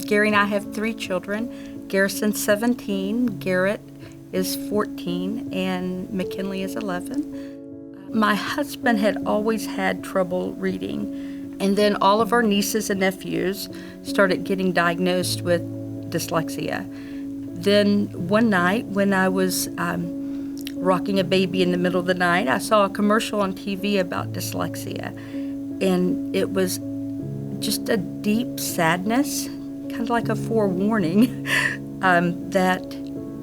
Gary and I have 3 children. Garrison's 17, Garrett is 14, and McKinleigh is 11. My husband had always had trouble reading, and then all of our nieces and nephews started getting diagnosed with dyslexia. Then one night when I was rocking a baby in the middle of the night, I saw a commercial on TV about dyslexia, and it was just a deep sadness, kind of like a forewarning that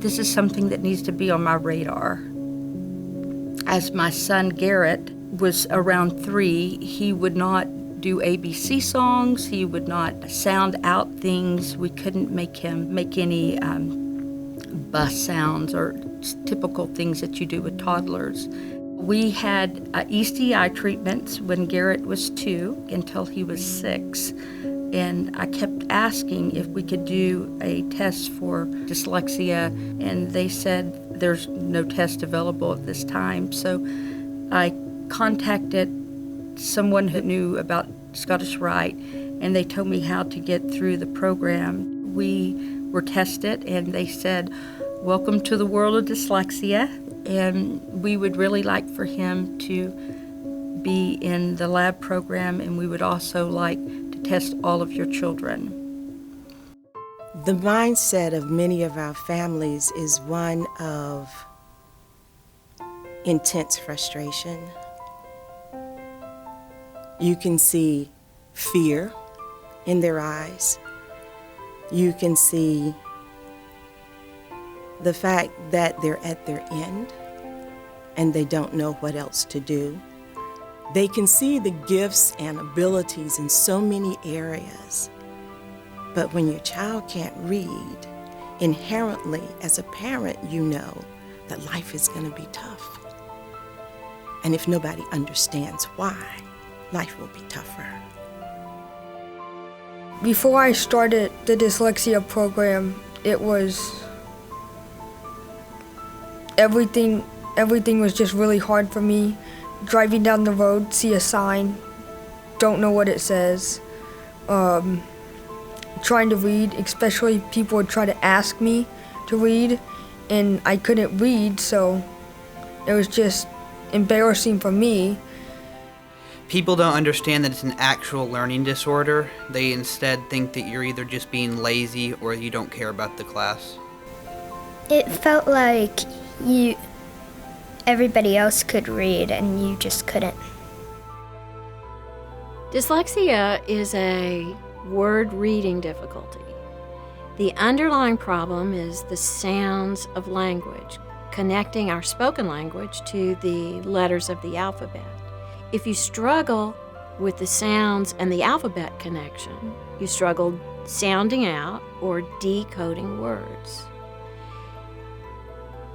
this is something that needs to be on my radar. As my son Garrett was around 3, he would not do ABC songs, he would not sound out things. We couldn't make him make any bus sounds or typical things that you do with toddlers. We had ECI treatments when Garrett was 2 until he was 6. And I kept asking if we could do a test for dyslexia, and they said there's no test available at this time. So I contacted someone who knew about Scottish Rite, and they told me how to get through the program. We were tested, and they said, "Welcome to the world of dyslexia," and we would really like for him to be in the lab program, and we would also like to test all of your children. The mindset of many of our families is one of intense frustration. You can see fear in their eyes. You can see the fact that they're at their end and they don't know what else to do. They can see the gifts and abilities in so many areas. But when your child can't read, inherently as a parent, you know that life is going to be tough. And if nobody understands why, life will be tougher. Before I started the dyslexia program, it was everything was just really hard for me. Driving down the road, see a sign, don't know what it says. Trying to read, especially people would try to ask me to read, and I couldn't read, so it was just embarrassing for me. People don't understand that it's an actual learning disorder. They instead think that you're either just being lazy or you don't care about the class. It felt like everybody else could read and you just couldn't. Dyslexia is a word reading difficulty. The underlying problem is the sounds of language, connecting our spoken language to the letters of the alphabet. If you struggle with the sounds and the alphabet connection, you struggle sounding out or decoding words.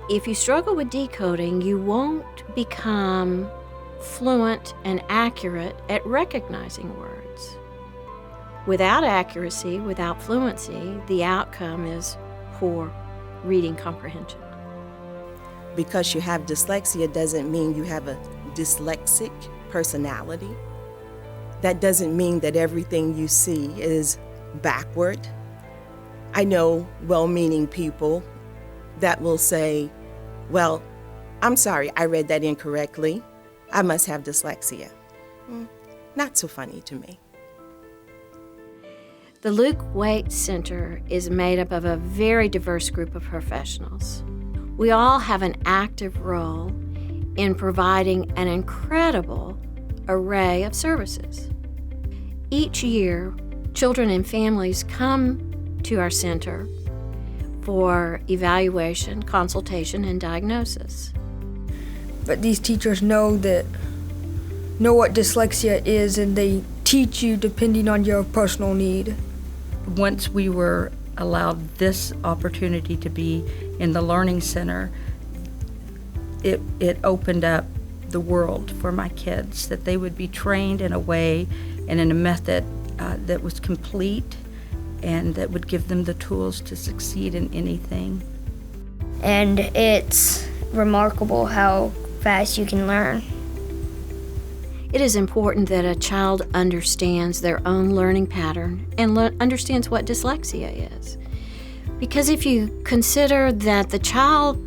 If you struggle with decoding, you won't become fluent and accurate at recognizing words. Without accuracy, without fluency, the outcome is poor reading comprehension. Because you have dyslexia doesn't mean you have a dyslexic personality. That doesn't mean that everything you see is backward. I know well-meaning people that will say, "Well, I'm sorry, I read that incorrectly. I must have dyslexia." Not so funny to me. The Luke Waite Center is made up of a very diverse group of professionals. We all have an active role in providing an incredible array of services. Each year, children and families come to our center for evaluation, consultation, and diagnosis. But these teachers know what dyslexia is, and they teach you depending on your personal need. Once we were allowed this opportunity to be in the Learning Center, it opened up the world for my kids, that they would be trained in a way and in a method that was complete and that would give them the tools to succeed in anything. And it's remarkable how fast you can learn. It is important that a child understands their own learning pattern and understands what dyslexia is. Because if you consider that the child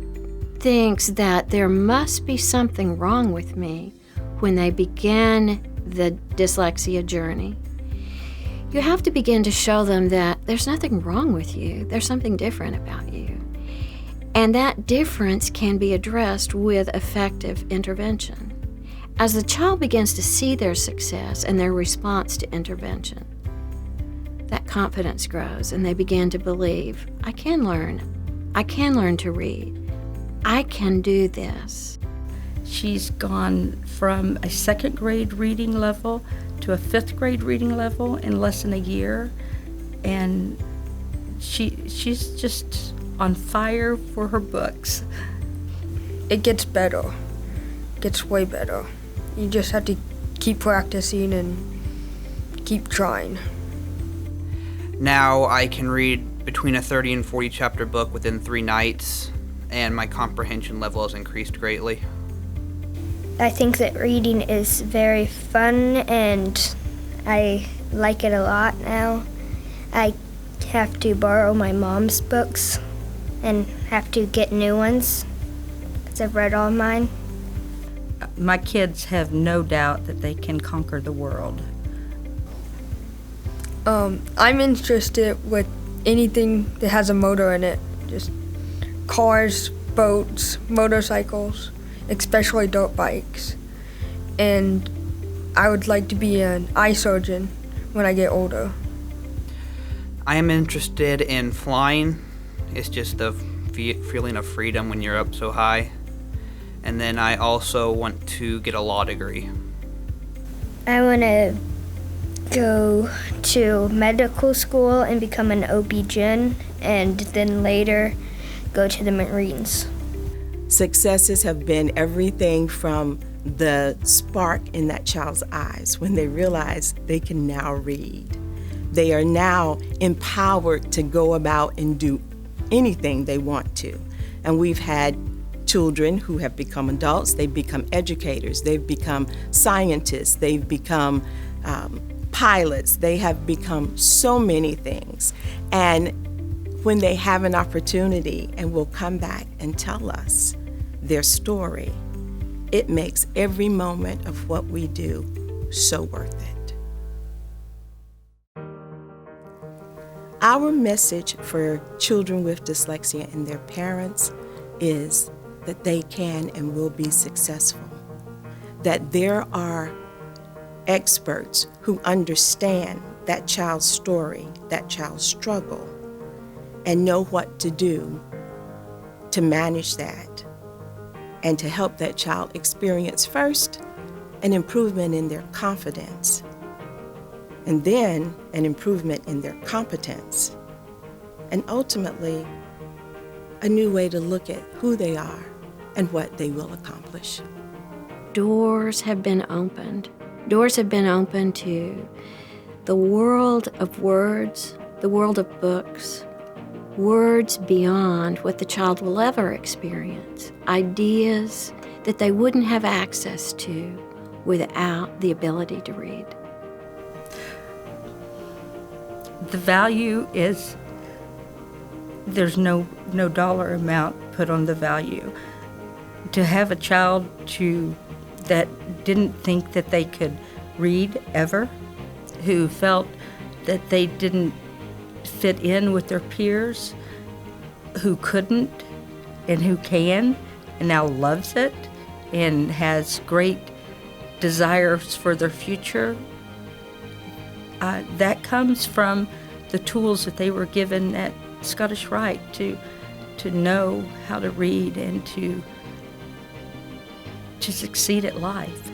thinks that there must be something wrong with me when they begin the dyslexia journey, you have to begin to show them that there's nothing wrong with you. There's something different about you. And that difference can be addressed with effective intervention. As the child begins to see their success and their response to intervention, that confidence grows and they begin to believe, I can learn to read. I can do this. She's gone from a 2nd grade reading level to a 5th grade reading level in less than a year, and she's just on fire for her books. It gets better. It gets way better. You just have to keep practicing and keep trying. Now I can read between a 30 and 40 chapter book within 3 nights, and my comprehension level has increased greatly. I think that reading is very fun and I like it a lot now. I have to borrow my mom's books and have to get new ones because I've read all mine. My kids have no doubt that they can conquer the world. I'm interested with anything that has a motor in it, just cars, boats, motorcycles, especially dirt bikes. And I would like to be an eye surgeon when I get older. I am interested in flying. It's just the feeling of freedom when you're up so high. And then I also want to get a law degree. I want to go to medical school and become an OB-GYN and then later go to the Marines. Successes have been everything from the spark in that child's eyes when they realize they can now read. They are now empowered to go about and do anything they want to. And we've had children who have become adults, they've become educators, they've become scientists, they've become pilots, they have become so many things. And when they have an opportunity and will come back and tell us their story, it makes every moment of what we do so worth it. Our message for children with dyslexia and their parents is that they can and will be successful, that there are experts who understand that child's story, that child's struggle, and know what to do to manage that and to help that child experience first an improvement in their confidence and then an improvement in their competence and ultimately a new way to look at who they are and what they will accomplish. Doors have been opened. Doors have been opened to the world of words, the world of books, words beyond what the child will ever experience, ideas that they wouldn't have access to without the ability to read. The value is, there's no dollar amount put on the value. To have a child that didn't think that they could read ever, who felt that they didn't fit in with their peers, who couldn't and who can and now loves it and has great desires for their future, that comes from the tools that they were given at Scottish Rite to know how to read and to succeed at life.